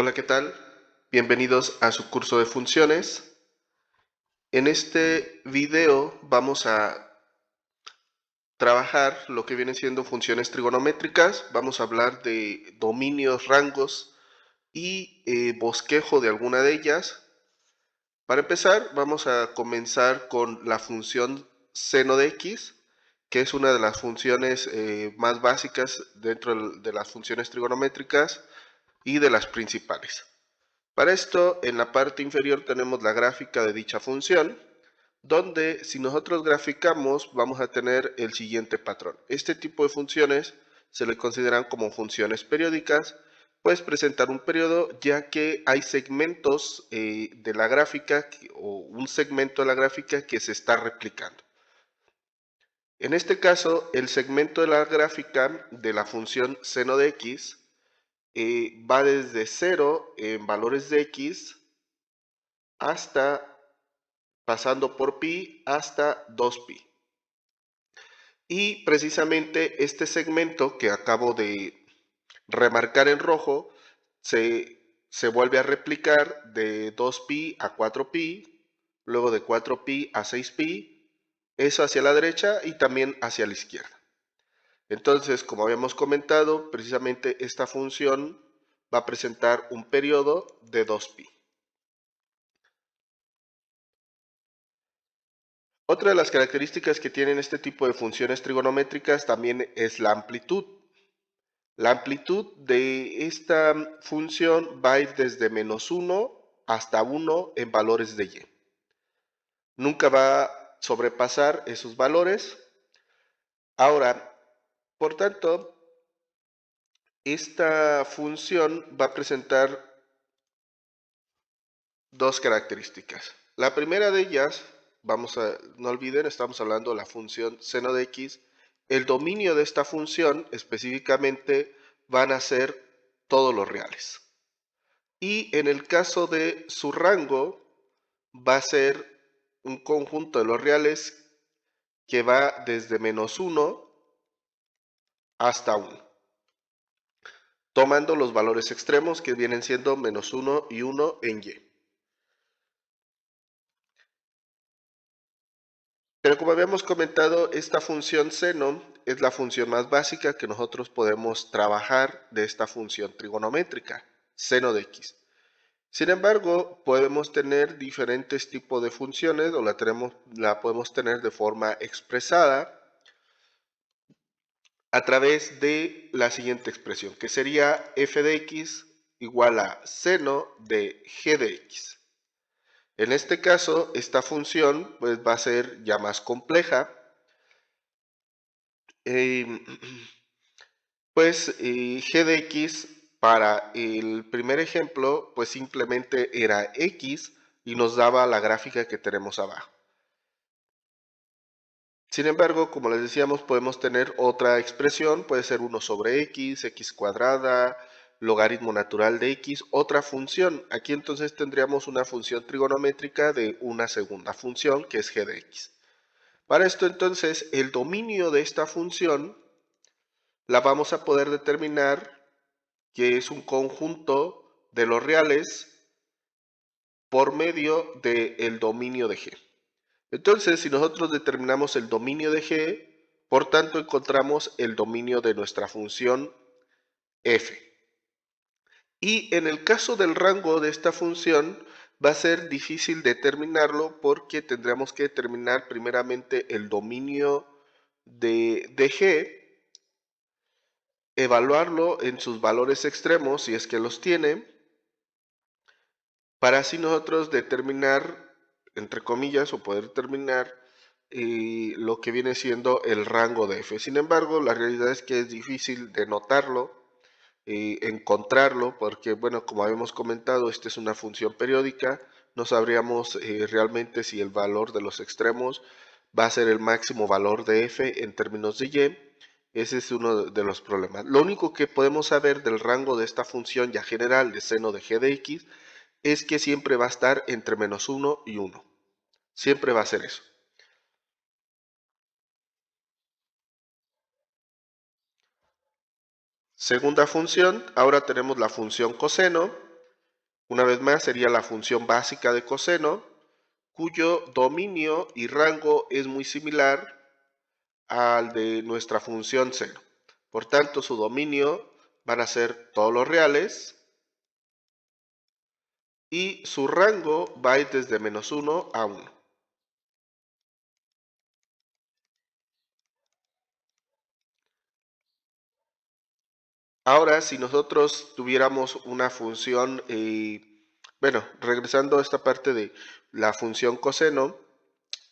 Hola, ¿qué tal? Bienvenidos a su curso de funciones. En este video vamos a trabajar lo que vienen siendo funciones trigonométricas. Vamos a hablar de dominios, rangos y bosquejo de alguna de ellas. Para empezar, vamos a comenzar con la función seno de x, que es una de las funciones más básicas dentro de las funciones trigonométricas y de las principales. Para esto, en la parte inferior tenemos la gráfica de dicha función, donde si nosotros graficamos vamos a tener el siguiente patrón. Este tipo de funciones se le consideran como funciones periódicas, pues presentar un periodo ya que hay segmentos de la gráfica o un segmento de la gráfica que se está replicando. En este caso, el segmento de la gráfica de la función seno de x va desde 0 en valores de x hasta pasando por pi hasta 2pi. Y precisamente este segmento que acabo de remarcar en rojo se vuelve a replicar de 2pi a 4pi, luego de 4pi a 6pi, eso hacia la derecha y también hacia la izquierda. Entonces, como habíamos comentado, precisamente esta función va a presentar un periodo de 2pi. Otra de las características que tienen este tipo de funciones trigonométricas también es la amplitud. La amplitud de esta función va a ir desde -1 hasta 1 en valores de y. Nunca va a sobrepasar esos valores. Ahora, por tanto, esta función va a presentar dos características. La primera de ellas, no olviden, estamos hablando de la función seno de x. El dominio de esta función específicamente van a ser todos los reales. Y en el caso de su rango, va a ser un conjunto de los reales que va desde -1 hasta 1, tomando los valores extremos que vienen siendo -1 y 1 en y. Pero como habíamos comentado, esta función seno es la función más básica que nosotros podemos trabajar de esta función trigonométrica, seno de x. Sin embargo, podemos tener diferentes tipos de funciones o la podemos tener de forma expresada a través de la siguiente expresión, que sería f de x igual a seno de g de x. En este caso, esta función pues, va a ser ya más compleja. Pues g de x para el primer ejemplo, pues simplemente era x y nos daba la gráfica que tenemos abajo. Sin embargo, como les decíamos, podemos tener otra expresión, puede ser 1 sobre x, x cuadrada, logaritmo natural de x, otra función. Aquí entonces tendríamos una función trigonométrica de una segunda función, que es g de x. Para esto entonces, el dominio de esta función la vamos a poder determinar que es un conjunto de los reales por medio del dominio de G. Entonces, si nosotros determinamos el dominio de G, por tanto encontramos el dominio de nuestra función f. Y en el caso del rango de esta función, va a ser difícil determinarlo porque tendríamos que determinar primeramente el dominio de G, evaluarlo en sus valores extremos, si es que los tiene, para así nosotros determinar, entre comillas, o poder determinar lo que viene siendo el rango de f. Sin embargo, la realidad es que es difícil de notarlo, encontrarlo, porque, bueno, como habíamos comentado, esta es una función periódica, no sabríamos realmente si el valor de los extremos va a ser el máximo valor de f en términos de y. Ese es uno de los problemas. Lo único que podemos saber del rango de esta función ya general de seno de g de x es que siempre va a estar entre -1 y 1. Siempre va a ser eso. Segunda función, ahora tenemos la función coseno. Una vez más sería la función básica de coseno, cuyo dominio y rango es muy similar al de nuestra función seno. Por tanto, su dominio van a ser todos los reales y su rango va a ir desde -1 a 1. Ahora, si nosotros tuviéramos una función, bueno, regresando a esta parte de la función coseno,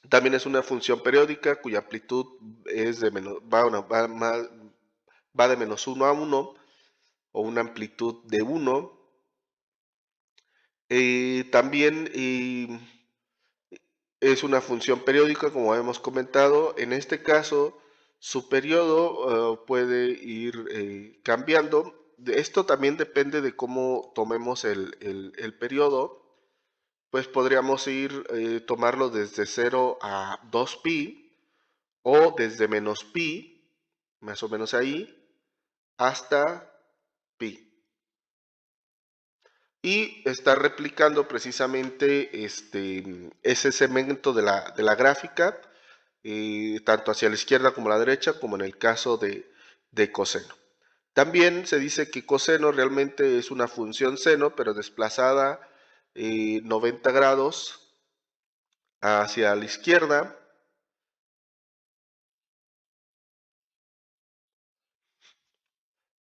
también es una función periódica cuya amplitud es de va de -1 a 1 o una amplitud de 1. También es una función periódica, como hemos comentado. En este caso, su periodo puede ir cambiando. Esto también depende de cómo tomemos el periodo. Pues podríamos tomarlo desde 0 a 2pi o desde -pi, más o menos ahí, hasta pi. Y está replicando precisamente ese segmento de la gráfica, tanto hacia la izquierda como a la derecha, como en el caso de coseno. También se dice que coseno realmente es una función seno, pero desplazada 90 grados hacia la izquierda.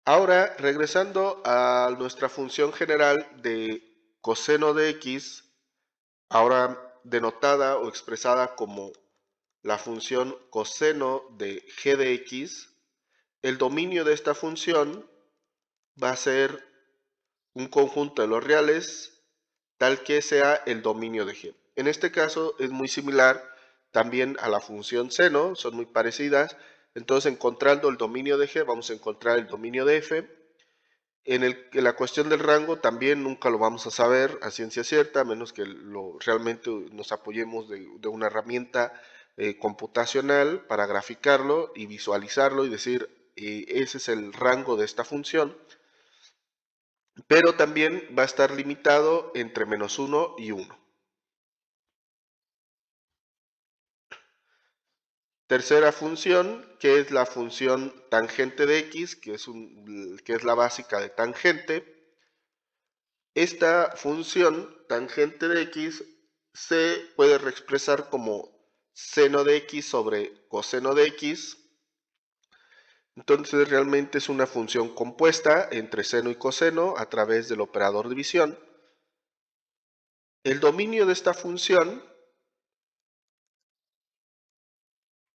Ahora, regresando a nuestra función general de coseno de x, ahora denotada o expresada como la función coseno de g de x, el dominio de esta función va a ser un conjunto de los reales tal que sea el dominio de g. En este caso es muy similar también a la función seno, son muy parecidas. Entonces, encontrando el dominio de g, vamos a encontrar el dominio de f. En la cuestión del rango también nunca lo vamos a saber a ciencia cierta, a menos que realmente nos apoyemos de una herramienta computacional para graficarlo y visualizarlo y decir, ese es el rango de esta función, pero también va a estar limitado entre -1 y 1. Tercera función, que es la función tangente de x, que es la básica de tangente. Esta función tangente de x se puede reexpresar como seno de x sobre coseno de x. Entonces realmente es una función compuesta entre seno y coseno a través del operador división. El dominio de esta función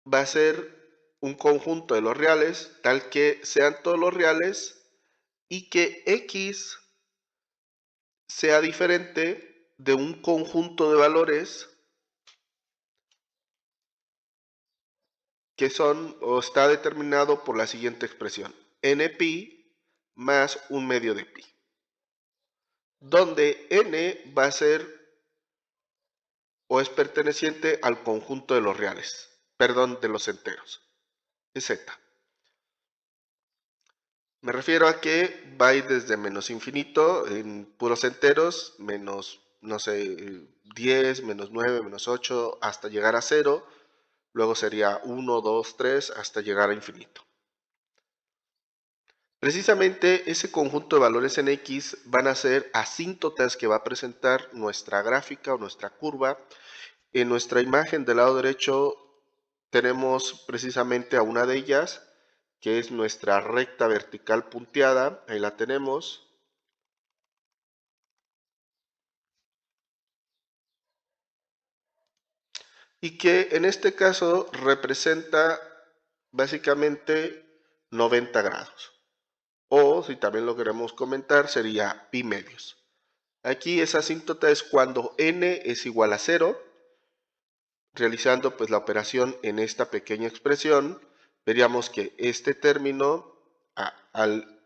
va a ser un conjunto de los reales, tal que sean todos los reales y que x sea diferente de un conjunto de valores que son o está determinado por la siguiente expresión: npi más 1/2 de pi, donde n va a ser o es perteneciente al conjunto de los reales, perdón, de los enteros, es z. Me refiero a que va a ir desde menos infinito en puros enteros, menos, no sé, 10, -9, -8, hasta llegar a 0. Luego sería 1, 2, 3, hasta llegar a infinito. Precisamente ese conjunto de valores en x van a ser asíntotas que va a presentar nuestra gráfica o nuestra curva. En nuestra imagen del lado derecho tenemos precisamente a una de ellas, que es nuestra recta vertical punteada. Ahí la tenemos. Y que en este caso representa básicamente 90 grados. O si también lo queremos comentar, sería pi medios. Aquí esa asíntota es cuando n es igual a 0. Realizando pues la operación en esta pequeña expresión, veríamos que este término al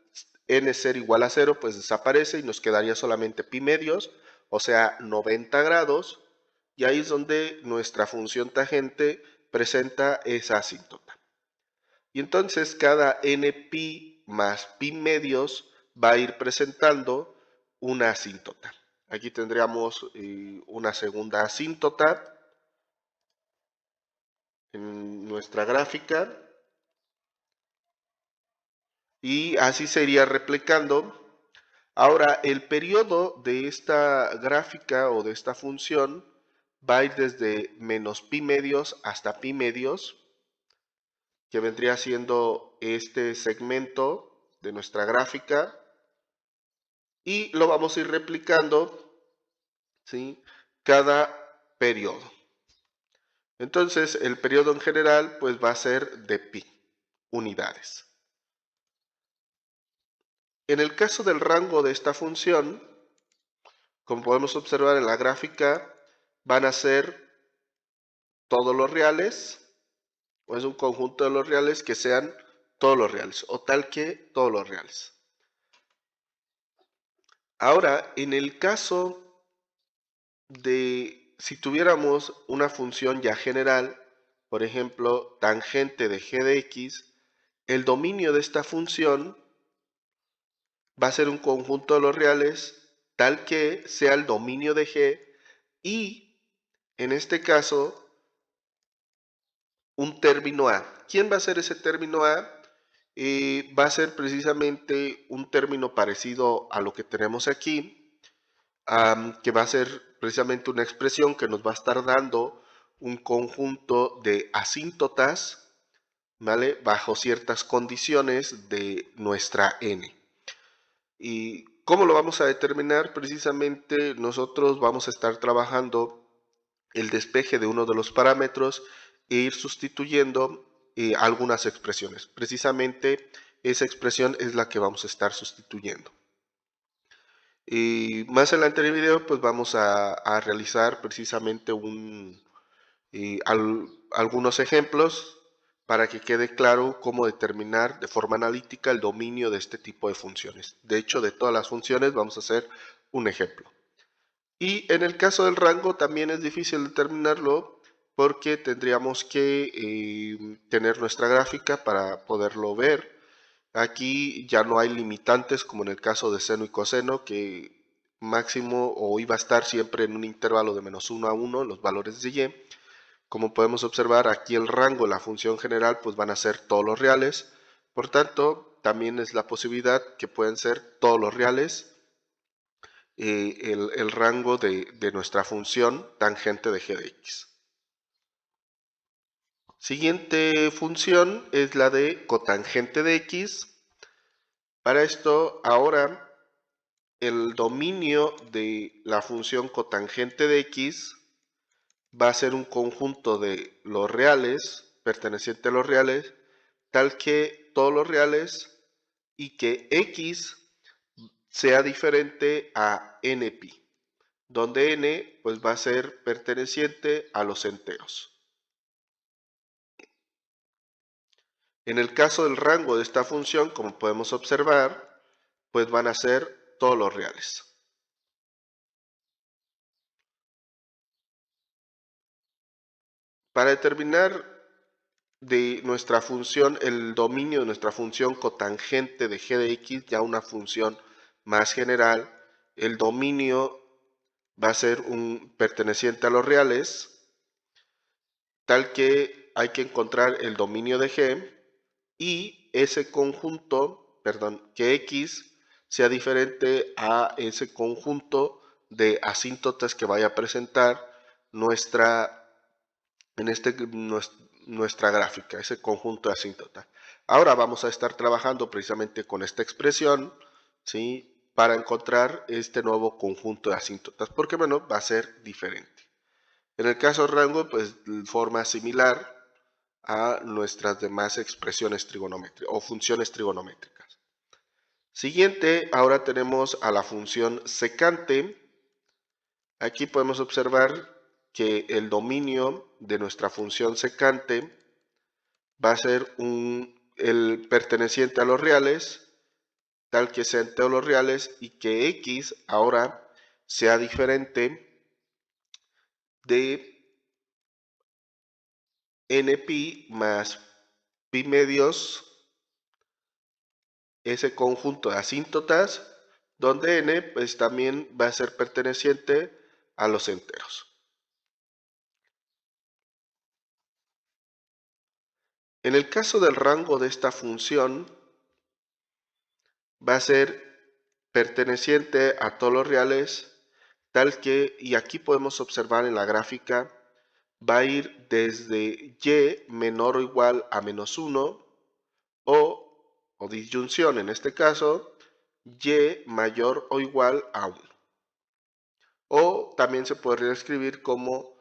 n ser igual a 0 pues desaparece y nos quedaría solamente pi medios, o sea 90 grados, y ahí es donde nuestra función tangente presenta esa asíntota. Y entonces cada npi más pi medios va a ir presentando una asíntota. Aquí tendríamos una segunda asíntota en nuestra gráfica. Y así se iría replicando. Ahora, el periodo de esta gráfica o de esta función va a ir desde menos pi medios hasta pi medios, que vendría siendo este segmento de nuestra gráfica, y lo vamos a ir replicando, ¿sí?, cada periodo. Entonces, el periodo en general pues va a ser de pi unidades. En el caso del rango de esta función, como podemos observar en la gráfica, van a ser todos los reales, o es un conjunto de los reales que sean todos los reales, o tal que todos los reales. Ahora, en el caso de si tuviéramos una función ya general, por ejemplo, tangente de g de x, el dominio de esta función va a ser un conjunto de los reales tal que sea el dominio de g y, en este caso, un término A. ¿Quién va a ser ese término A? Va a ser precisamente un término parecido a lo que tenemos aquí, que va a ser precisamente una expresión que nos va a estar dando un conjunto de asíntotas, ¿vale?, bajo ciertas condiciones de nuestra n. ¿Y cómo lo vamos a determinar? Precisamente nosotros vamos a estar trabajando el despeje de uno de los parámetros e ir sustituyendo algunas expresiones. Precisamente esa expresión es la que vamos a estar sustituyendo. Y más adelante en el video pues vamos a realizar precisamente algunos ejemplos para que quede claro cómo determinar de forma analítica el dominio de este tipo de funciones. De hecho, de todas las funciones vamos a hacer un ejemplo. Y en el caso del rango también es difícil determinarlo porque tendríamos que tener nuestra gráfica para poderlo ver. Aquí ya no hay limitantes como en el caso de seno y coseno, que máximo o iba a estar siempre en un intervalo de menos 1 a 1 los valores de y. Como podemos observar, aquí el rango de la función general pues van a ser todos los reales. Por tanto, también es la posibilidad que pueden ser todos los reales el rango de nuestra función tangente de g de x. Siguiente función es la de cotangente de x. Para esto, ahora el dominio de la función cotangente de x va a ser un conjunto de los reales, perteneciente a los reales, tal que todos los reales y que x sea diferente a npi, donde n pues va a ser perteneciente a los enteros. En el caso del rango de esta función, como podemos observar, pues van a ser todos los reales. Para determinar de nuestra función, el dominio de nuestra función cotangente de g de x, ya una función más general, el dominio va a ser un perteneciente a los reales, tal que hay que encontrar el dominio de g y ese conjunto, perdón, que x sea diferente a ese conjunto de asíntotas que vaya a presentar nuestra gráfica, ese conjunto de asíntotas. Ahora vamos a estar trabajando precisamente con esta expresión, ¿sí?, para encontrar este nuevo conjunto de asíntotas, porque bueno, va a ser diferente. En el caso de rango, pues forma similar a nuestras demás expresiones trigonométricas o funciones trigonométricas. Siguiente, ahora tenemos a la función secante. Aquí podemos observar que el dominio de nuestra función secante va a ser el perteneciente a los reales, tal que sea en todos los reales y que x ahora sea diferente de npi más pi medios, ese conjunto de asíntotas, donde n pues también va a ser perteneciente a los enteros. En el caso del rango de esta función, va a ser perteneciente a todos los reales, tal que, y aquí podemos observar en la gráfica, va a ir desde y menor o igual a -1 o disyunción, en este caso, y mayor o igual a 1. O también se podría escribir como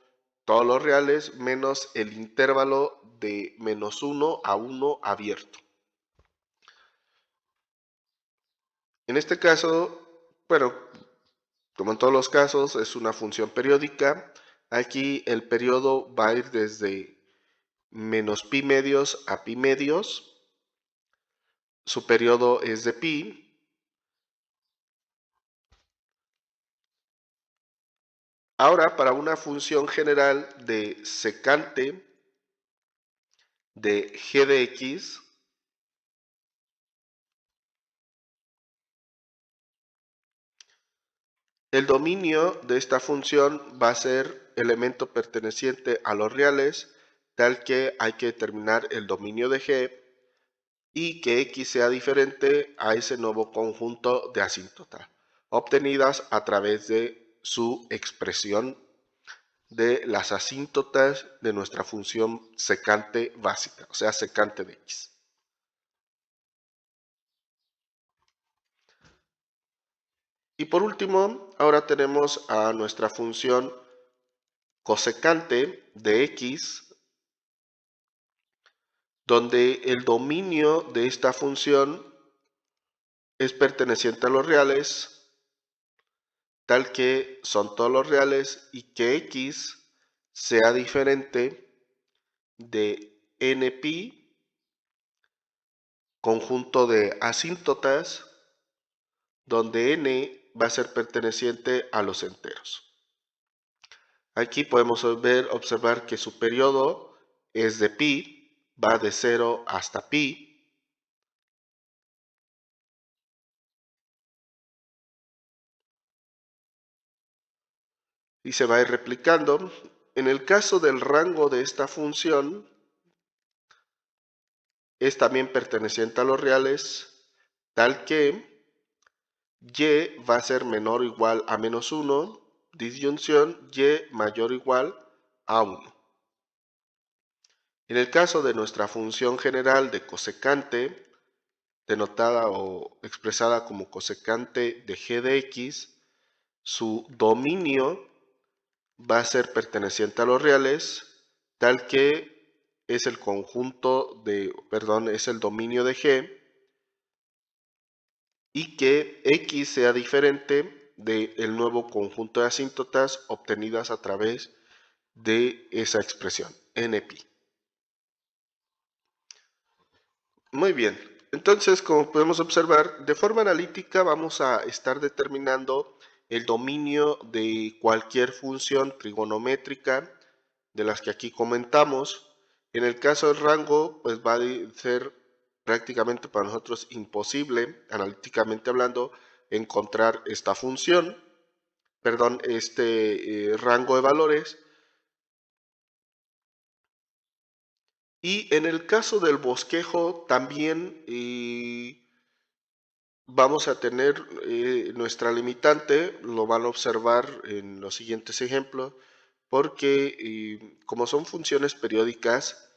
todos los reales menos el intervalo de -1 a 1 abierto. En este caso, bueno, como en todos los casos, es una función periódica. Aquí el periodo va a ir desde menos pi medios a pi medios. Su periodo es de pi. Ahora, para una función general de secante de g de x, el dominio de esta función va a ser elemento perteneciente a los reales, tal que hay que determinar el dominio de g y que x sea diferente a ese nuevo conjunto de asíntota, obtenidas a través de su expresión de las asíntotas de nuestra función secante básica, o sea, secante de x. Y por último, ahora tenemos a nuestra función cosecante de x, donde el dominio de esta función es perteneciente a los reales, tal que son todos los reales y que x sea diferente de npi, conjunto de asíntotas, donde n va a ser perteneciente a los enteros. Aquí podemos observar que su periodo es de pi, va de 0 hasta pi. Y se va a ir replicando. En el caso del rango de esta función, es también perteneciente a los reales, tal que y va a ser menor o igual a -1, disyunción y mayor o igual a 1. En el caso de nuestra función general de cosecante, denotada o expresada como cosecante de g de x, su dominio va a ser perteneciente a los reales, tal que es el conjunto de, perdón, es el dominio de g, y que x sea diferente del nuevo conjunto de asíntotas obtenidas a través de esa expresión, npi. Muy bien, entonces como podemos observar, de forma analítica vamos a estar determinando el dominio de cualquier función trigonométrica de las que aquí comentamos. En el caso del rango, pues va a ser prácticamente para nosotros imposible, analíticamente hablando, encontrar esta función, perdón, este rango de valores. Y en el caso del bosquejo también vamos a tener nuestra limitante, lo van a observar en los siguientes ejemplos, porque como son funciones periódicas,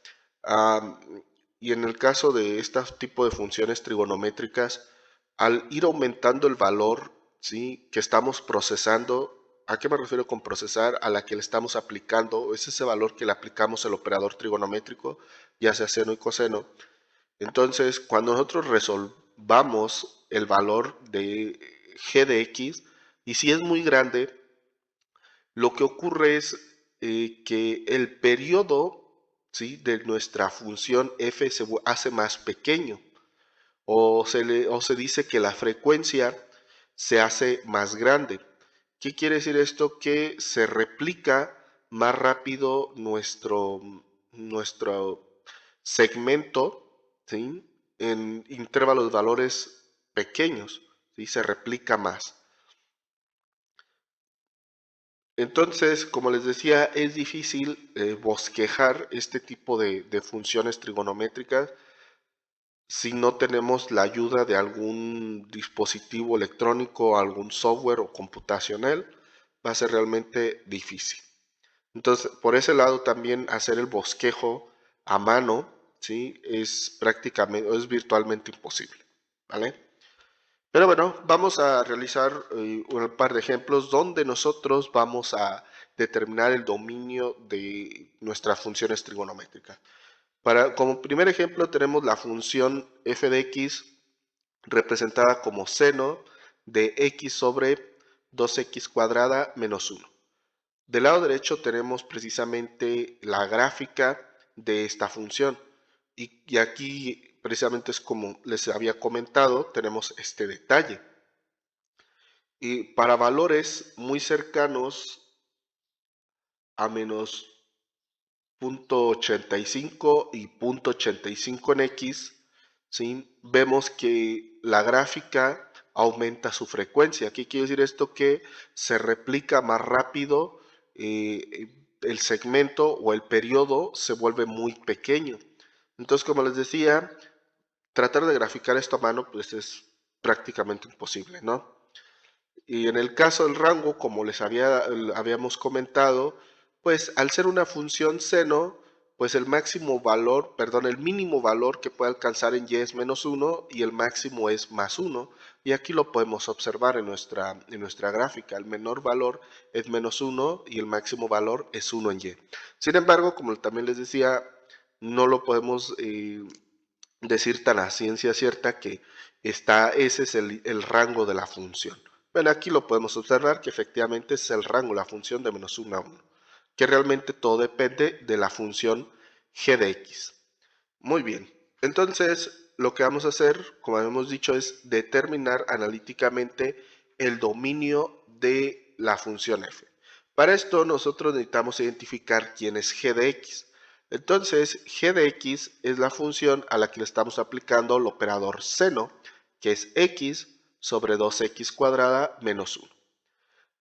y en el caso de este tipo de funciones trigonométricas, al ir aumentando el valor, ¿sí?, que estamos procesando, ¿a qué me refiero con procesar? A la que le estamos aplicando, es ese valor que le aplicamos al operador trigonométrico, ya sea seno y coseno. Entonces, cuando nosotros resolvamos el valor de g de x, y si es muy grande, lo que ocurre es que el periodo, ¿sí?, de nuestra función f se hace más pequeño, o se dice que la frecuencia se hace más grande. ¿Qué quiere decir esto? Que se replica más rápido nuestro segmento, ¿sí?, en intervalos de valores pequeños. ¿sí? Se replica más. Entonces, como les decía, es difícil bosquejar este tipo de funciones trigonométricas si no tenemos la ayuda de algún dispositivo electrónico, algún software o computacional. Va a ser realmente difícil. Entonces, por ese lado también hacer el bosquejo a mano, ¿sí? Es prácticamente, es virtualmente imposible, ¿vale? Pero bueno, vamos a realizar un par de ejemplos donde nosotros vamos a determinar el dominio de nuestras funciones trigonométricas. Como primer ejemplo tenemos la función f de x representada como seno de x sobre 2x cuadrada menos 1. Del lado derecho tenemos precisamente la gráfica de esta función y aquí precisamente es como les había comentado, tenemos este detalle. Y para valores muy cercanos a menos 0.85 y 0.85 en x, ¿sí? Vemos que la gráfica aumenta su frecuencia. ¿Qué quiere decir esto? Que se replica más rápido, el segmento o el periodo se vuelve muy pequeño. Entonces, como les decía, tratar de graficar esto a mano pues es prácticamente imposible, ¿no? Y en el caso del rango, como habíamos comentado, pues al ser una función seno, pues el máximo valor, perdón, el mínimo valor que puede alcanzar en y es menos 1 y el máximo es más 1. Y aquí lo podemos observar en nuestra gráfica. El menor valor es menos 1 y el máximo valor es 1 en y. Sin embargo, como también les decía, no lo podemos decir tan a ciencia cierta que ese es el rango de la función. Bueno, aquí lo podemos observar que efectivamente es el rango, la función de menos 1 a 1, que realmente todo depende de la función g de x. Muy bien, entonces lo que vamos a hacer, como habíamos dicho, es determinar analíticamente el dominio de la función f. Para esto nosotros necesitamos identificar quién es g de x. Entonces, g de x es la función a la que le estamos aplicando el operador seno, que es x sobre 2x cuadrada menos 1.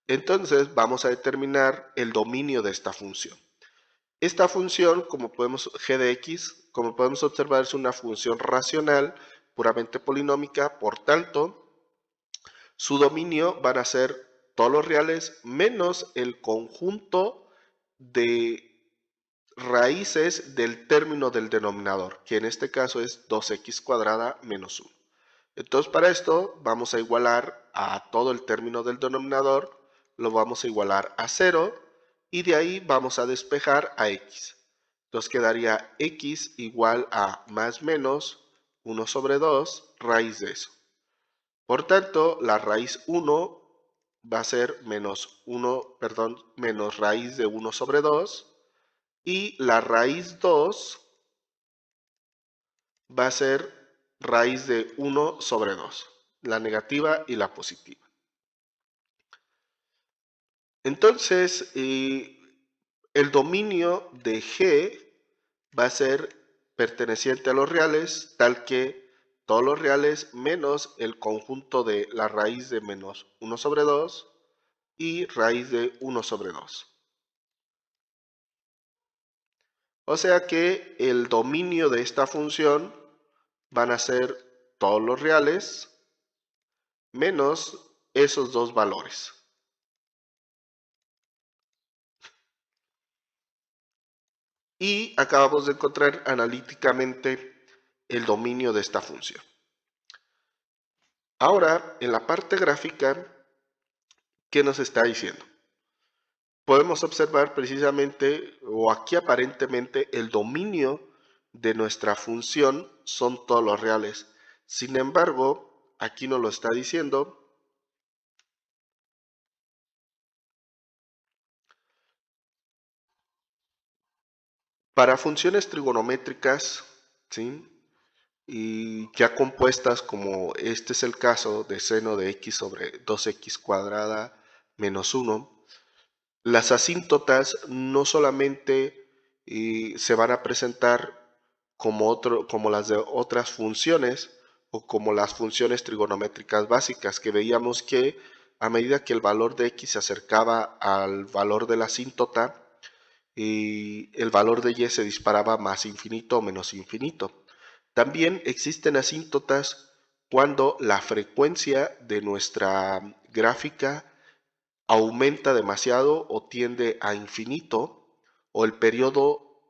Entonces, vamos a determinar el dominio de esta función. Esta función, g de x, como podemos observar, es una función racional, puramente polinómica, por tanto, su dominio van a ser todos los reales menos el conjunto de raíces del término del denominador, que en este caso es 2x cuadrada menos 1. Entonces para esto vamos a igualar a todo el término del denominador, lo vamos a igualar a 0 y de ahí vamos a despejar a x. Entonces quedaría x igual a más menos 1 sobre 2 raíz de eso. Por tanto, la raíz 1 va a ser menos raíz de 1 sobre 2 y la raíz 2 va a ser raíz de 1 sobre 2, la negativa y la positiva. Entonces, el dominio de G va a ser perteneciente a los reales, tal que todos los reales menos el conjunto de la raíz de menos 1 sobre 2 y raíz de 1 sobre 2. O sea que el dominio de esta función van a ser todos los reales menos esos dos valores. Y acabamos de encontrar analíticamente el dominio de esta función. Ahora, en la parte gráfica, ¿qué nos está diciendo? Podemos observar precisamente, o aquí aparentemente, el dominio de nuestra función son todos los reales. Sin embargo, aquí nos lo está diciendo. Para funciones trigonométricas, ¿sí? Y ya compuestas como este es el caso de seno de x sobre 2x cuadrada menos 1, las asíntotas no solamente se van a presentar como las de otras funciones, o como las funciones trigonométricas básicas, que veíamos que a medida que el valor de x se acercaba al valor de la asíntota, y el valor de y se disparaba más infinito o menos infinito. También existen asíntotas cuando la frecuencia de nuestra gráfica aumenta demasiado o tiende a infinito, o el periodo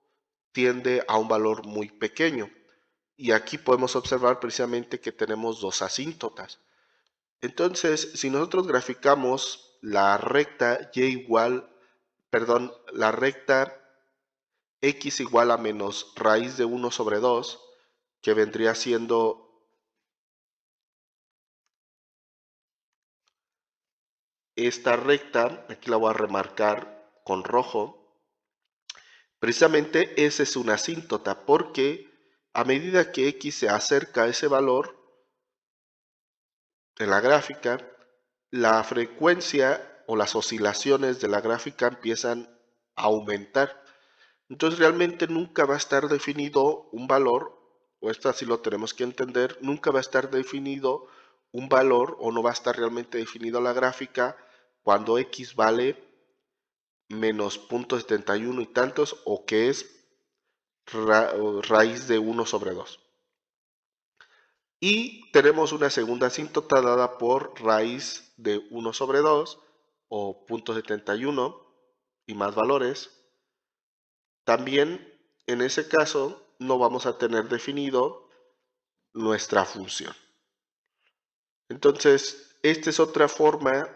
tiende a un valor muy pequeño. Y aquí podemos observar precisamente que tenemos dos asíntotas. Entonces, si nosotros graficamos la recta la recta x igual a menos raíz de 1 sobre 2, que vendría siendo esta recta, aquí la voy a remarcar con rojo. Precisamente esa es una asíntota, porque a medida que x se acerca a ese valor en la gráfica, la frecuencia o las oscilaciones de la gráfica empiezan a aumentar. Entonces realmente nunca va a estar definido un valor, o esto así lo tenemos que entender, nunca va a estar definido un valor o no va a estar realmente definido la gráfica cuando x vale menos 0.71 y tantos, o que es raíz de 1 sobre 2. Y tenemos una segunda asíntota dada por raíz de 1 sobre 2 o 0.71 y más valores. También en ese caso no vamos a tener definido nuestra función. Entonces, esta es otra forma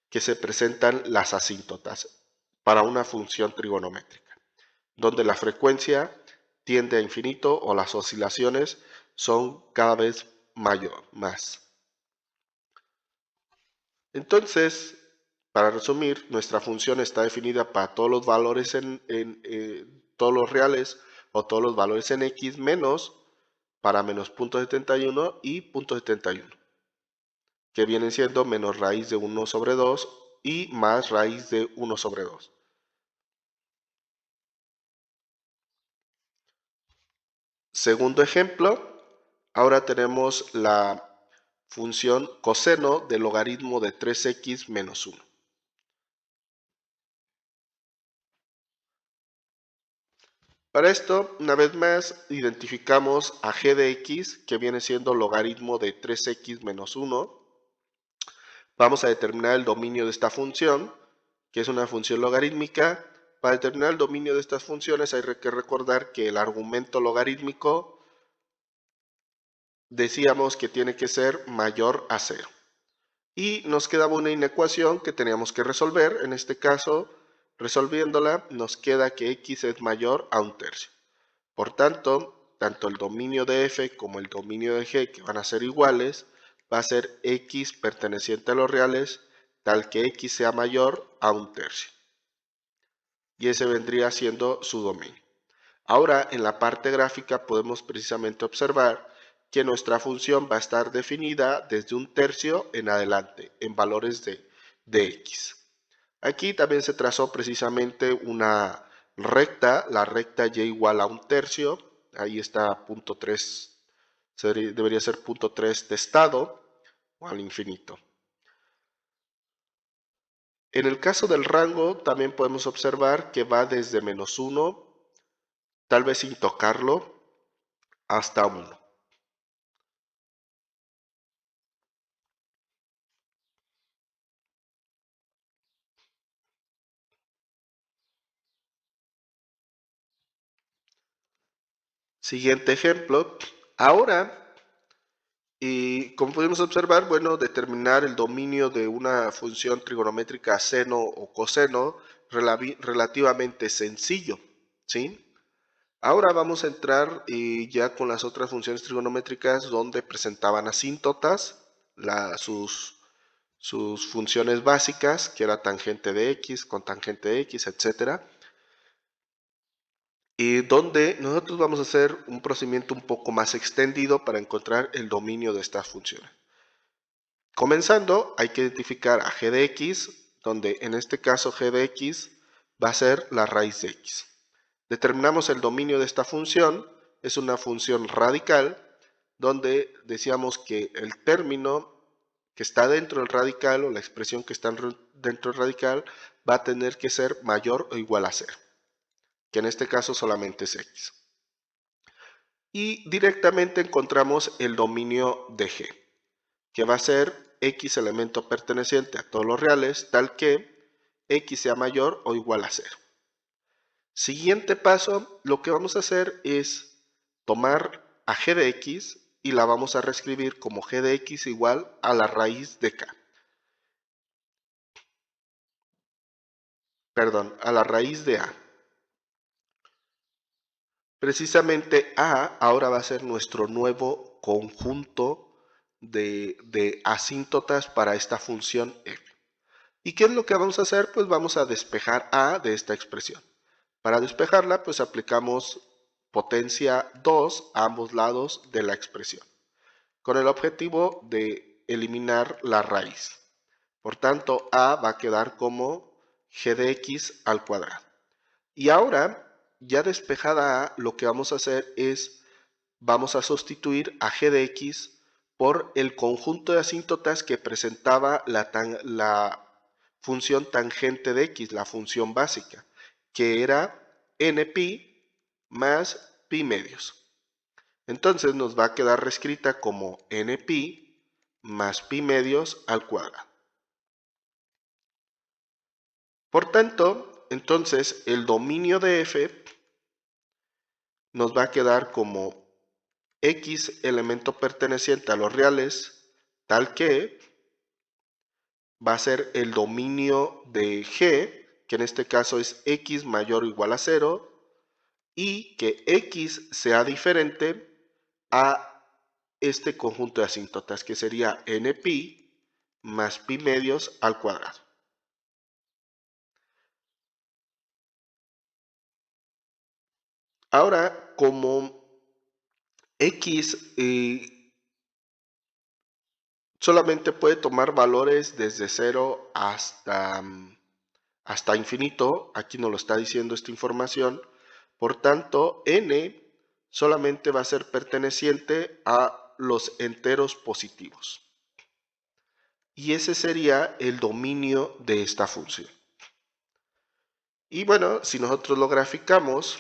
que se presentan las asíntotas para una función trigonométrica, donde la frecuencia tiende a infinito o las oscilaciones son cada vez más. Entonces, para resumir, nuestra función está definida para todos los valores todos los reales o todos los valores en x menos para menos 0.71 y 0.71, que vienen siendo menos raíz de 1 sobre 2 y más raíz de 1 sobre 2. Segundo ejemplo, ahora tenemos la función coseno del logaritmo de 3x menos 1. Para esto, una vez más, identificamos a g de x, que viene siendo logaritmo de 3x menos 1. Vamos a determinar el dominio de esta función, que es una función logarítmica. Para determinar el dominio de estas funciones hay que recordar que el argumento logarítmico decíamos que tiene que ser mayor a 0. Y nos quedaba una inecuación que teníamos que resolver. En este caso, resolviéndola, nos queda que x es mayor a 1/3. Por tanto, tanto el dominio de f como el dominio de g, que van a ser iguales, va a ser x perteneciente a los reales, tal que x sea mayor a 1/3. Y ese vendría siendo su dominio. Ahora, en la parte gráfica podemos precisamente observar que nuestra función va a estar definida desde 1/3 en adelante, en valores de x. Aquí también se trazó precisamente una recta, la recta y igual a 1/3, ahí está punto 3, debería ser punto 3 testado, o al infinito. En el caso del rango también podemos observar que va desde menos 1, tal vez sin tocarlo, hasta 1. Siguiente ejemplo. Ahora, como podemos observar, bueno, determinar el dominio de una función trigonométrica seno o coseno relativamente sencillo, ¿sí? Ahora vamos a entrar ya con las otras funciones trigonométricas donde presentaban asíntotas, sus funciones básicas, que era tangente de x, cotangente de x, etcétera. Y donde nosotros vamos a hacer un procedimiento un poco más extendido para encontrar el dominio de estas funciones. Comenzando, hay que identificar a g de x, donde en este caso g de x va a ser la raíz de x. Determinamos el dominio de esta función, es una función radical, donde decíamos que el término que está dentro del radical o la expresión que está dentro del radical va a tener que ser mayor o igual a 0, que en este caso solamente es x. Y directamente encontramos el dominio de G, que va a ser x elemento perteneciente a todos los reales, tal que x sea mayor o igual a 0. Siguiente paso, lo que vamos a hacer es tomar a g de x y la vamos a reescribir como g de x igual a la raíz de k. Perdón, a la raíz de a. Precisamente a ahora va a ser nuestro nuevo conjunto de asíntotas para esta función f. ¿Y qué es lo que vamos a hacer? Pues vamos a despejar a de esta expresión. Para despejarla, pues aplicamos potencia 2 a ambos lados de la expresión, con el objetivo de eliminar la raíz. Por tanto, a va a quedar como g de x al cuadrado. Y ahora, ya despejada a, lo que vamos a hacer es, vamos a sustituir a g de x por el conjunto de asíntotas que presentaba la función tangente de x, la función básica, que era npi más pi medios. Entonces nos va a quedar reescrita como npi más pi medios al cuadrado. Por tanto, entonces el dominio de f nos va a quedar como x elemento perteneciente a los reales, tal que va a ser el dominio de g, que en este caso es x mayor o igual a 0, y que x sea diferente a este conjunto de asíntotas, que sería npi más pi medios al cuadrado. Ahora, como x solamente puede tomar valores desde 0 hasta infinito, aquí nos lo está diciendo esta información, por tanto, n solamente va a ser perteneciente a los enteros positivos. Y ese sería el dominio de esta función. Y bueno, si nosotros lo graficamos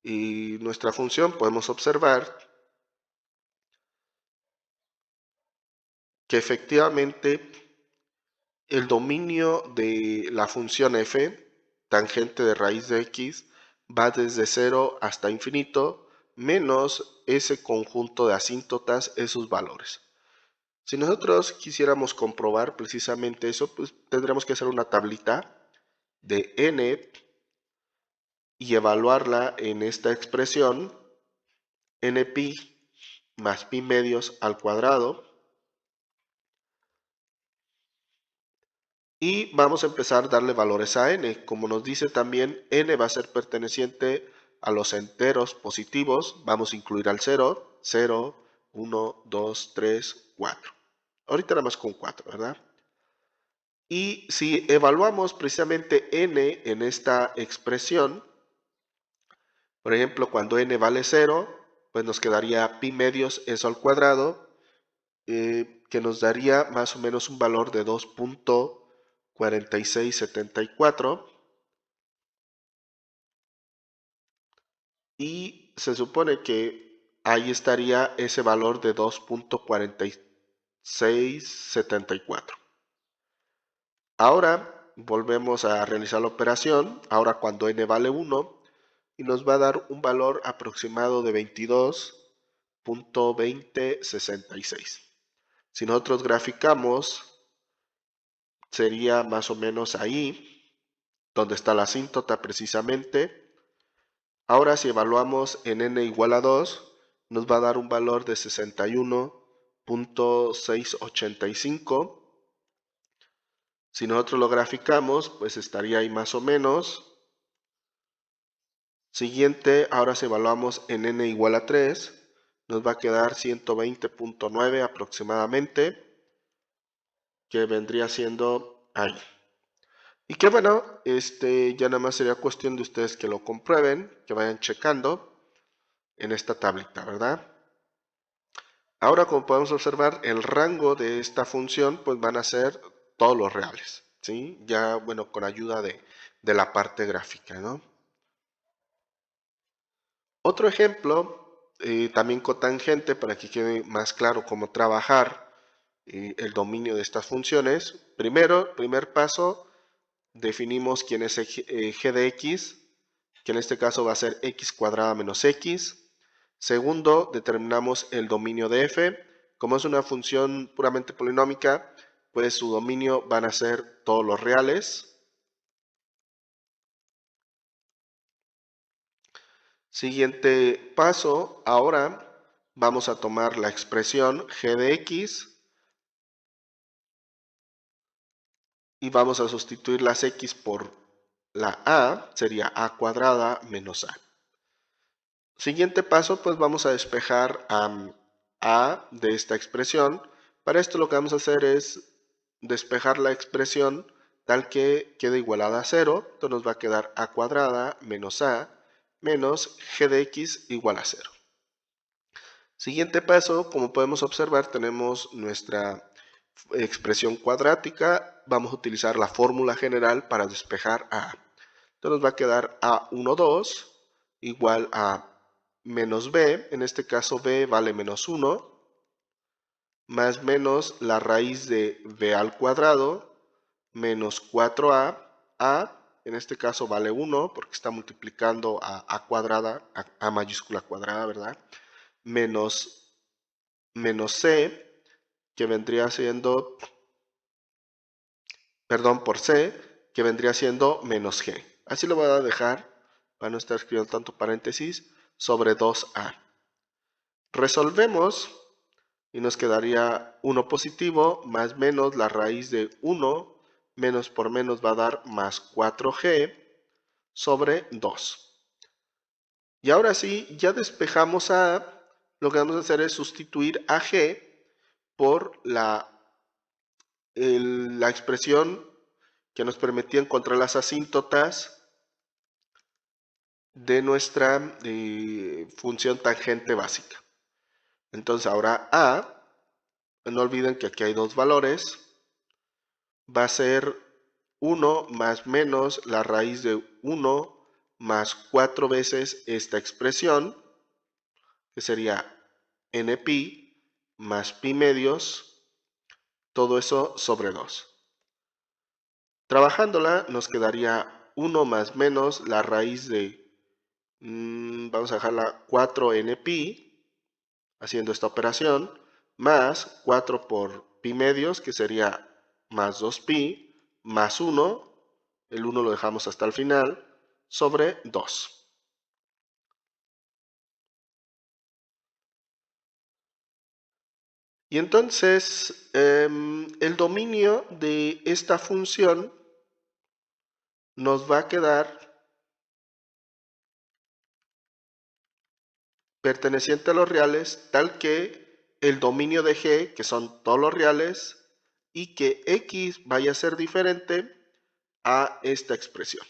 y nuestra función, podemos observar que efectivamente el dominio de la función f, tangente de raíz de x, va desde 0 hasta infinito, menos ese conjunto de asíntotas, esos valores. Si nosotros quisiéramos comprobar precisamente eso, pues tendremos que hacer una tablita de n y evaluarla en esta expresión, npi más pi medios al cuadrado. Y vamos a empezar a darle valores a n. Como nos dice también, n va a ser perteneciente a los enteros positivos. Vamos a incluir al 0, 0, 1, 2, 3, 4. Ahorita nada más con 4, ¿verdad? Y si evaluamos precisamente n en esta expresión, por ejemplo, cuando n vale 0, pues nos quedaría pi medios eso al cuadrado, que nos daría más o menos un valor de 2.4674. Y se supone que ahí estaría ese valor de 2.4674. Ahora volvemos a realizar la operación, ahora cuando n vale 1, y nos va a dar un valor aproximado de 22.2066. Si nosotros graficamos, sería más o menos ahí, donde está la asíntota precisamente. Ahora si evaluamos en n igual a 2, nos va a dar un valor de 61.685. Si nosotros lo graficamos, pues estaría ahí más o menos. Siguiente, ahora si evaluamos en n igual a 3, nos va a quedar 120.9 aproximadamente, que vendría siendo ahí. Y que bueno, ya nada más sería cuestión de ustedes que lo comprueben, que vayan checando en esta tablita, ¿verdad? Ahora, como podemos observar, el rango de esta función pues van a ser todos los reales, ¿sí? Ya, bueno, con ayuda de la parte gráfica, ¿no? Otro ejemplo, también cotangente, para que quede más claro cómo trabajar el dominio de estas funciones. Primer paso, definimos quién es g de x, que en este caso va a ser x cuadrada menos x. Segundo, determinamos el dominio de f. Como es una función puramente polinómica, pues su dominio van a ser todos los reales. Siguiente paso, ahora vamos a tomar la expresión g de x y vamos a sustituir las x por la a, sería a cuadrada menos a. Siguiente paso, pues vamos a despejar a de esta expresión. Para esto lo que vamos a hacer es despejar la expresión tal que quede igualada a 0. Entonces nos va a quedar a cuadrada menos a menos g de x igual a 0. Siguiente paso, como podemos observar, tenemos nuestra expresión cuadrática. Vamos a utilizar la fórmula general para despejar a. Entonces nos va a quedar a12 igual a menos b, en este caso b vale menos 1, más menos la raíz de b al cuadrado, menos 4a en este caso vale 1 porque está multiplicando a cuadrada, a mayúscula cuadrada, ¿verdad? Menos c, que vendría siendo, perdón, por c, que vendría siendo menos g. Así lo voy a dejar, para no estar escribiendo tanto paréntesis, sobre 2a. Resolvemos y nos quedaría 1 positivo más menos la raíz de 1, menos por menos va a dar más 4g sobre 2. Y ahora sí, ya despejamos a, lo que vamos a hacer es sustituir a g por la expresión que nos permitía encontrar las asíntotas de nuestra función tangente básica. Entonces ahora a, no olviden que aquí hay dos valores, va a ser 1 más menos la raíz de 1 más 4 veces esta expresión, que sería npi más pi medios, todo eso sobre 2. Trabajándola nos quedaría 1 más menos la raíz de, vamos a dejarla 4npi, haciendo esta operación, más 4 por pi medios, que sería más 2pi, más 1, el 1 lo dejamos hasta el final, sobre 2. Y entonces el dominio de esta función nos va a quedar perteneciente a los reales, tal que el dominio de g, que son todos los reales, y que x vaya a ser diferente a esta expresión.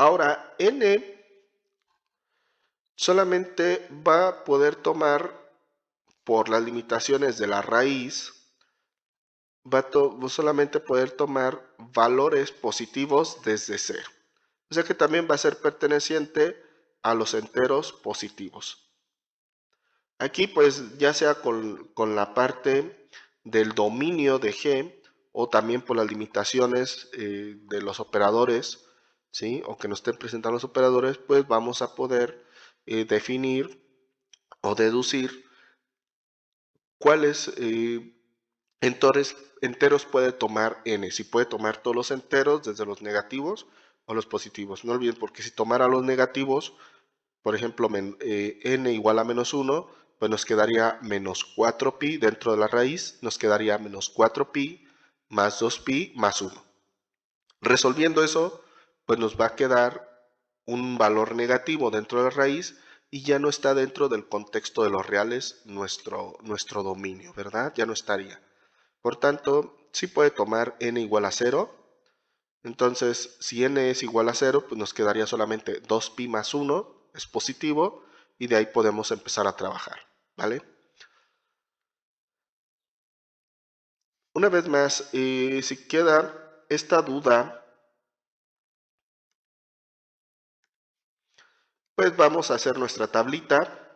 Ahora, n solamente va a poder tomar, por las limitaciones de la raíz, va a solamente poder tomar valores positivos desde 0. O sea que también va a ser perteneciente a los enteros positivos. Aquí pues ya sea con la parte del dominio de G o también por las limitaciones de los operadores, ¿sí? O que nos estén presentando los operadores, pues vamos a poder definir o deducir cuáles enteros puede tomar n. Si puede tomar todos los enteros, desde los negativos o los positivos. No olviden, porque si tomara los negativos, por ejemplo, n igual a menos 1, pues nos quedaría menos 4pi dentro de la raíz, nos quedaría menos 4pi más 2pi más 1. Resolviendo eso, pues nos va a quedar un valor negativo dentro de la raíz y ya no está dentro del contexto de los reales nuestro dominio, ¿verdad? Ya no estaría. Por tanto, sí puede tomar n igual a 0. Entonces, si n es igual a 0, pues nos quedaría solamente 2pi más 1, es positivo, y de ahí podemos empezar a trabajar, ¿vale? Una vez más, si queda esta duda, pues vamos a hacer nuestra tablita.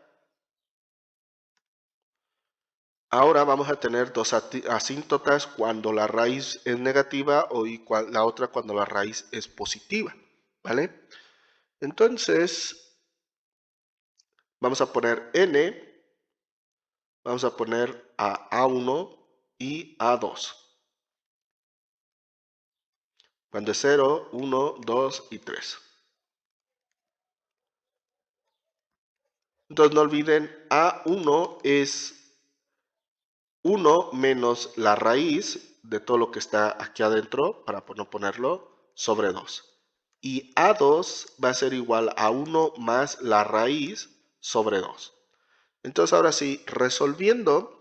Ahora vamos a tener dos asíntotas cuando la raíz es negativa y la otra cuando la raíz es positiva, ¿vale? Entonces, vamos a poner n, vamos a poner a A1 y A2. Cuando es 0, 1, 2 y 3. Entonces no olviden, A1 es 1 menos la raíz de todo lo que está aquí adentro, para no ponerlo, sobre 2. Y A2 va a ser igual a 1 más la raíz sobre 2. Entonces ahora sí, resolviendo,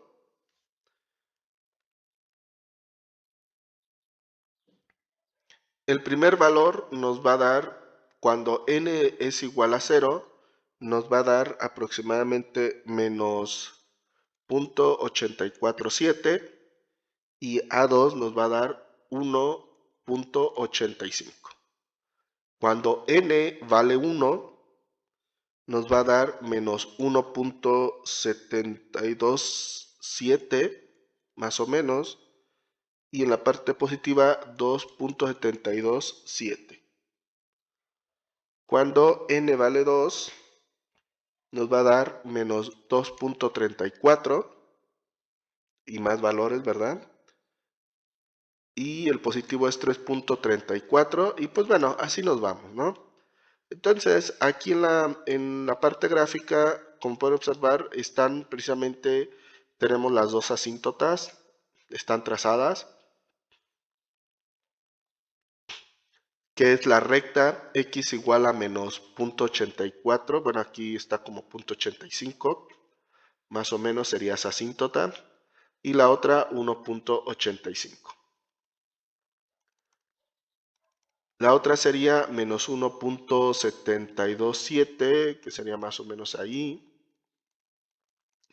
el primer valor nos va a dar, cuando n es igual a 0, nos va a dar aproximadamente menos 0.847 y A2 nos va a dar 1.85. Cuando n vale 1, nos va a dar menos 1.727, más o menos, y en la parte positiva 2.727. Cuando n vale 2, nos va a dar menos 2.34 y más valores, ¿verdad? Y el positivo es 3.34 y pues bueno, así nos vamos, ¿no? Entonces, aquí en la parte gráfica, como pueden observar, están precisamente, tenemos las dos asíntotas, están trazadas, que es la recta x igual a menos 0.84, bueno, aquí está como 0.85, más o menos sería esa asíntota, y la otra 1.85. La otra sería menos 1.727, que sería más o menos ahí,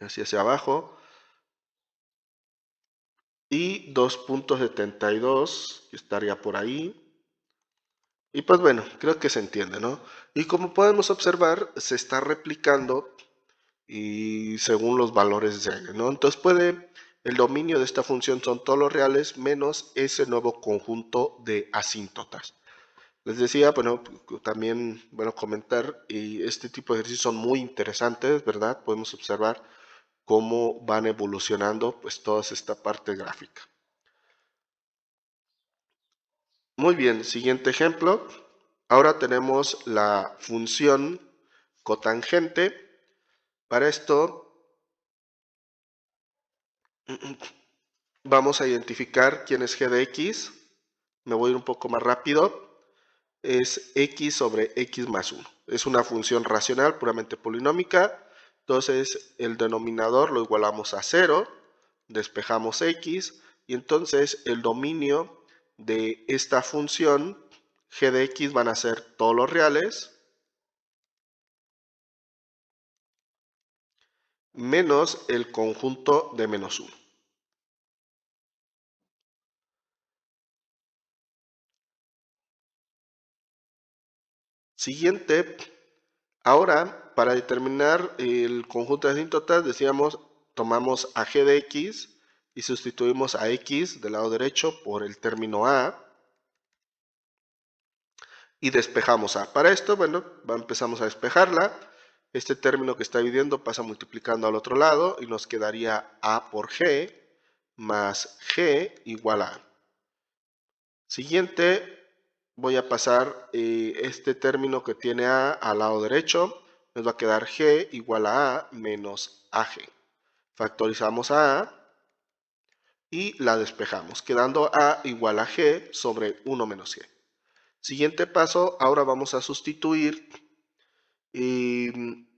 hacia abajo, y 2.72, que estaría por ahí. Y pues bueno, creo que se entiende, ¿no? Y como podemos observar, se está replicando y según los valores de n, ¿no? Entonces el dominio de esta función son todos los reales menos ese nuevo conjunto de asíntotas. Les decía, bueno, también, bueno, comentar, y este tipo de ejercicios son muy interesantes, ¿verdad? Podemos observar cómo van evolucionando, pues, toda esta parte gráfica. Muy bien, siguiente ejemplo. Ahora tenemos la función cotangente. Para esto, vamos a identificar quién es g de x. Me voy a ir un poco más rápido. Es x sobre x más 1. Es una función racional puramente polinómica. Entonces el denominador lo igualamos a 0, despejamos x y entonces el dominio de esta función g de x van a ser todos los reales menos el conjunto de menos 1. Siguiente, ahora para determinar el conjunto de asíntotas decíamos tomamos a g de x y sustituimos a x del lado derecho por el término a y despejamos a. Para esto, bueno, empezamos a despejarla. Este término que está dividiendo pasa multiplicando al otro lado y nos quedaría a por g más g igual a. Siguiente, voy a pasar este término que tiene a al lado derecho. Nos va a quedar g igual a menos ag. Factorizamos a y la despejamos, quedando a igual a g sobre 1 menos g. Siguiente paso, ahora vamos a sustituir el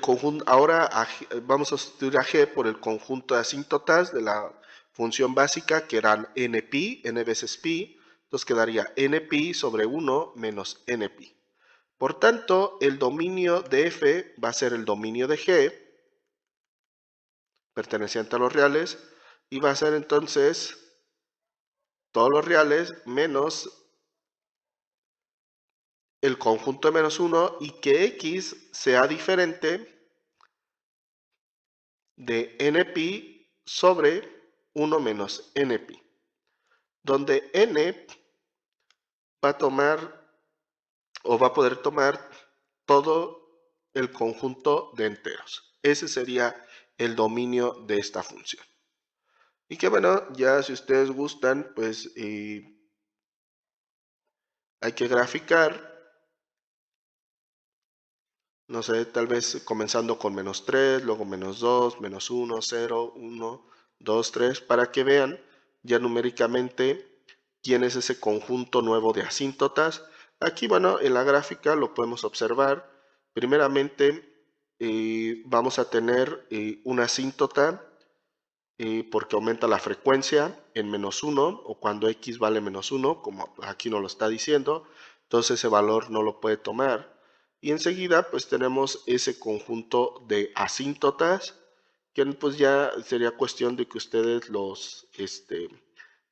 conjunto, ahora vamos a sustituir a g por el conjunto de asíntotas de la función básica, que eran npi, n veces pi, entonces quedaría npi sobre 1 menos npi. Por tanto, el dominio de f va a ser el dominio de g, perteneciente a los reales, y va a ser entonces todos los reales menos el conjunto de menos 1 y que x sea diferente de npi sobre 1 menos npi, donde n va a tomar o va a poder tomar todo el conjunto de enteros. Ese sería el dominio de esta función. Y que bueno, ya si ustedes gustan, pues hay que graficar. No sé, tal vez comenzando con menos 3, luego menos 2, menos 1, 0, 1, 2, 3, para que vean ya numéricamente quién es ese conjunto nuevo de asíntotas. Aquí, bueno, en la gráfica lo podemos observar. Primeramente, vamos a tener una asíntota porque aumenta la frecuencia en menos 1 o cuando x vale menos 1, como aquí nos lo está diciendo, entonces ese valor no lo puede tomar. Y enseguida pues tenemos ese conjunto de asíntotas que pues ya sería cuestión de que ustedes los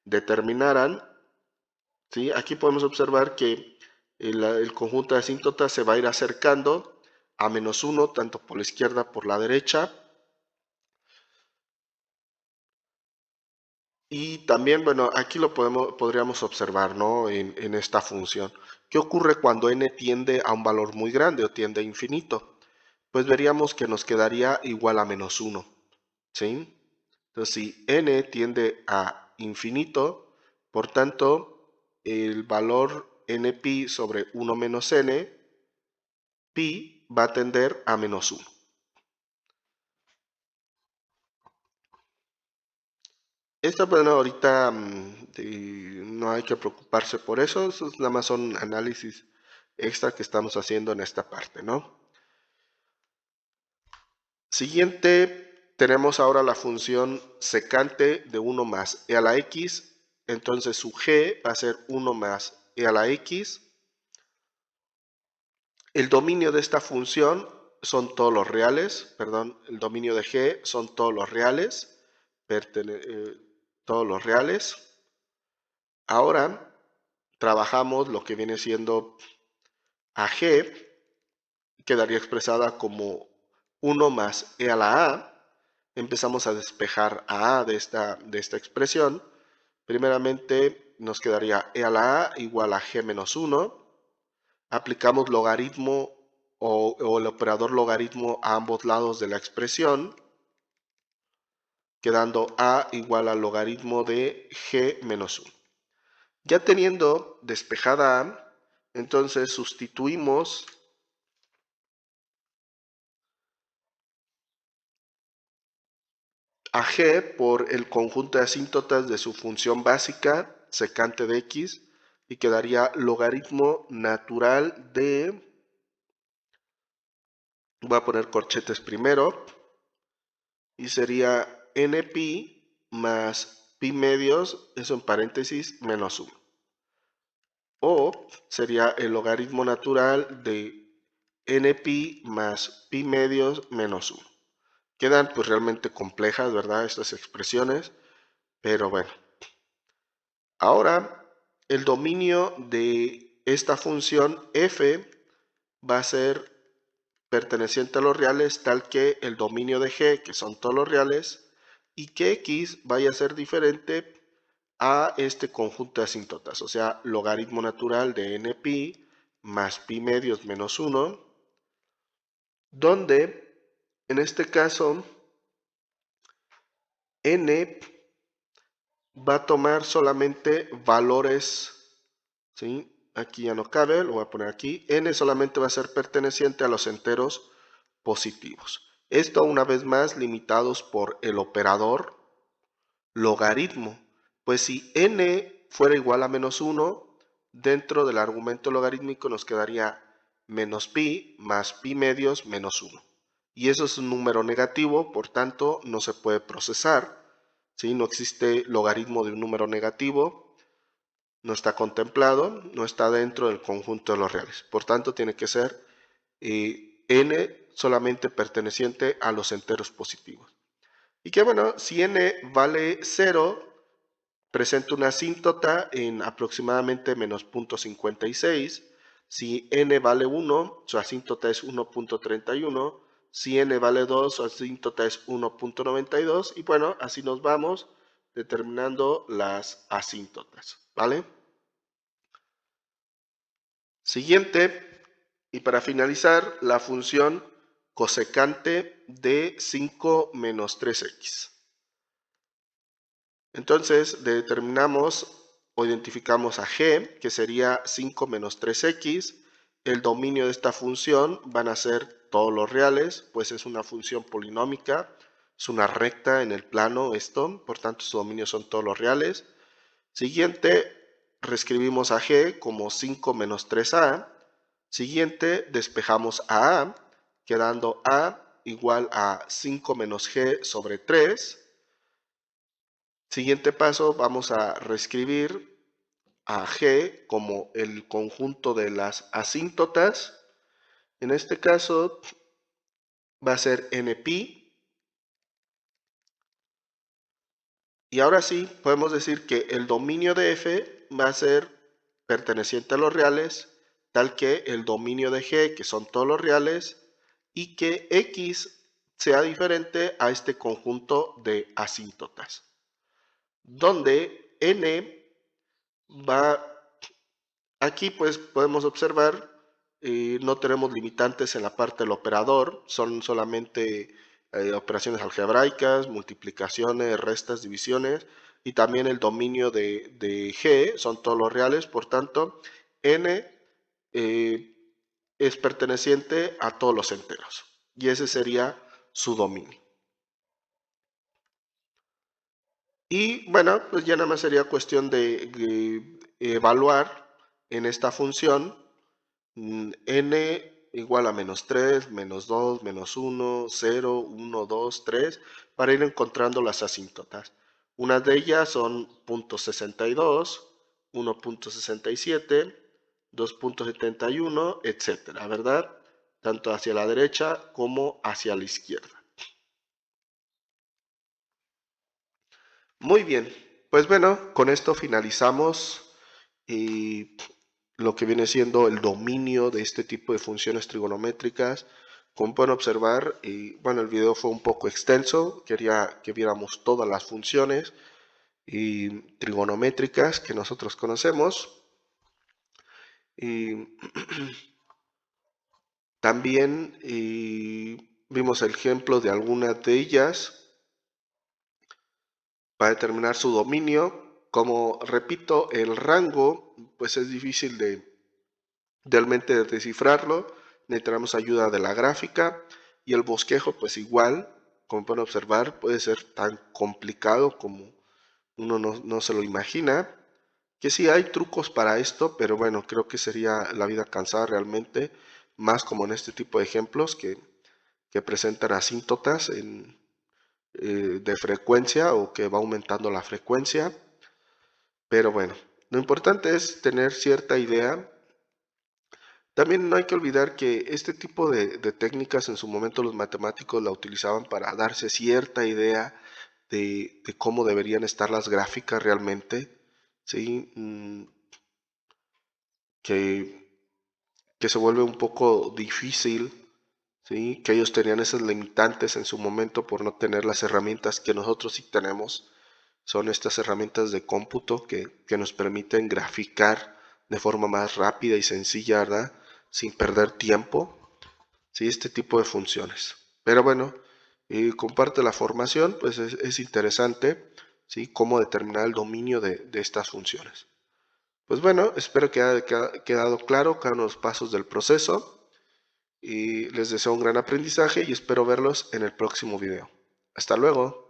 determinaran. ¿Sí? Aquí podemos observar que el conjunto de asíntotas se va a ir acercando a menos 1 tanto por la izquierda como por la derecha. Y también, bueno, aquí lo podríamos observar, ¿no? En esta función. ¿Qué ocurre cuando n tiende a un valor muy grande o tiende a infinito? Pues veríamos que nos quedaría igual a menos 1, ¿sí? Entonces, si n tiende a infinito, por tanto, el valor npi sobre 1 menos n, pi, va a tender a menos 1. Esto, bueno, ahorita no hay que preocuparse por eso, nada más son análisis extra que estamos haciendo en esta parte, ¿no? Siguiente, tenemos ahora la función secante de 1 más e a la x, entonces su g va a ser 1 más e a la x. El dominio de esta función son todos los reales, perdón, el dominio de g son todos los reales, todos los reales. Ahora trabajamos lo que viene siendo a g, quedaría expresada como 1 más e a la a. Empezamos a despejar a de esta expresión. Primeramente nos quedaría e a la a igual a g menos 1. Aplicamos logaritmo o el operador logaritmo a ambos lados de la expresión, quedando a igual al logaritmo de g menos 1. Ya teniendo despejada a, entonces sustituimos a g por el conjunto de asíntotas de su función básica secante de x y quedaría logaritmo natural de, voy a poner corchetes primero, y sería npi más pi medios, eso en paréntesis, menos 1. O sería el logaritmo natural de npi más pi medios menos 1. Quedan pues realmente complejas, ¿verdad? Estas expresiones, pero bueno. Ahora, el dominio de esta función f va a ser perteneciente a los reales tal que el dominio de g, que son todos los reales, y que x vaya a ser diferente a este conjunto de asíntotas, o sea, logaritmo natural de npi más pi medios menos 1, donde en este caso n va a tomar solamente valores, ¿sí? Aquí ya no cabe, lo voy a poner aquí. N solamente va a ser perteneciente a los enteros positivos. Esto una vez más limitados por el operador logaritmo. Pues si n fuera igual a menos 1, dentro del argumento logarítmico nos quedaría menos pi más pi medios menos 1. Y eso es un número negativo, por tanto no se puede procesar. ¿sí? No existe logaritmo de un número negativo, no está contemplado, no está dentro del conjunto de los reales. Por tanto, tiene que ser n solamente perteneciente a los enteros positivos. Y que bueno, si n vale 0, presenta una asíntota en aproximadamente menos 0.56. Si n vale 1, su asíntota es 1.31. Si n vale 2, su asíntota es 1.92. Y bueno, así nos vamos determinando las asíntotas, ¿vale? Siguiente, y para finalizar, la función cosecante de 5 menos 3x. Entonces determinamos o identificamos a g, que sería 5 menos 3x. El dominio de esta función van a ser todos los reales, pues es una función polinómica, es una recta en el plano esto, por tanto su dominio son todos los reales. Siguiente, reescribimos a g como 5 menos 3a. Siguiente, despejamos a a, quedando a igual a 5 menos g sobre 3. Siguiente paso, vamos a reescribir a g como el conjunto de las asíntotas. En este caso va a ser npi. Y ahora sí, podemos decir que el dominio de f va a ser perteneciente a los reales, tal que el dominio de g, que son todos los reales, y que x sea diferente a este conjunto de asíntotas, donde n va, aquí pues podemos observar, no tenemos limitantes en la parte del operador, son solamente operaciones algebraicas, multiplicaciones, restas, divisiones, y también el dominio de G, son todos los reales, por tanto, n es perteneciente a todos los enteros, y ese sería su dominio. Y bueno, pues ya nada más sería cuestión de evaluar en esta función n igual a menos 3, menos 2, menos 1, 0, 1, 2, 3, para ir encontrando las asíntotas. Unas de ellas son 0.62, 1.67, 2.71, etcétera, ¿verdad? Tanto hacia la derecha como hacia la izquierda. Muy bien, pues bueno, con esto finalizamos lo que viene siendo el dominio de este tipo de funciones trigonométricas. Como pueden observar, bueno, el video fue un poco extenso, quería que viéramos todas las funciones trigonométricas que nosotros conocemos. Y también vimos el ejemplo de algunas de ellas para determinar su dominio. Como repito, el rango pues es difícil de realmente descifrarlo, necesitamos ayuda de la gráfica, y el bosquejo pues igual, como pueden observar, puede ser tan complicado como uno no se lo imagina, que sí hay trucos para esto, pero bueno, creo que sería la vida cansada realmente, más como en este tipo de ejemplos que presentan asíntotas de frecuencia o que va aumentando la frecuencia. Pero bueno, lo importante es tener cierta idea. También no hay que olvidar que este tipo de técnicas en su momento los matemáticos la utilizaban para darse cierta idea de cómo deberían estar las gráficas realmente, ¿sí? Que se vuelve un poco difícil, ¿sí? Que ellos tenían esas limitantes en su momento por no tener las herramientas que nosotros sí tenemos. Son estas herramientas de cómputo que nos permiten graficar de forma más rápida y sencilla, ¿verdad? Sin perder tiempo, ¿sí? Este tipo de funciones. Pero bueno, comparte la formación, pues es interesante, ¿sí? Cómo determinar el dominio de estas funciones. Pues bueno, espero que haya quedado claro cada uno de los pasos del proceso, y les deseo un gran aprendizaje y espero verlos en el próximo video. Hasta luego.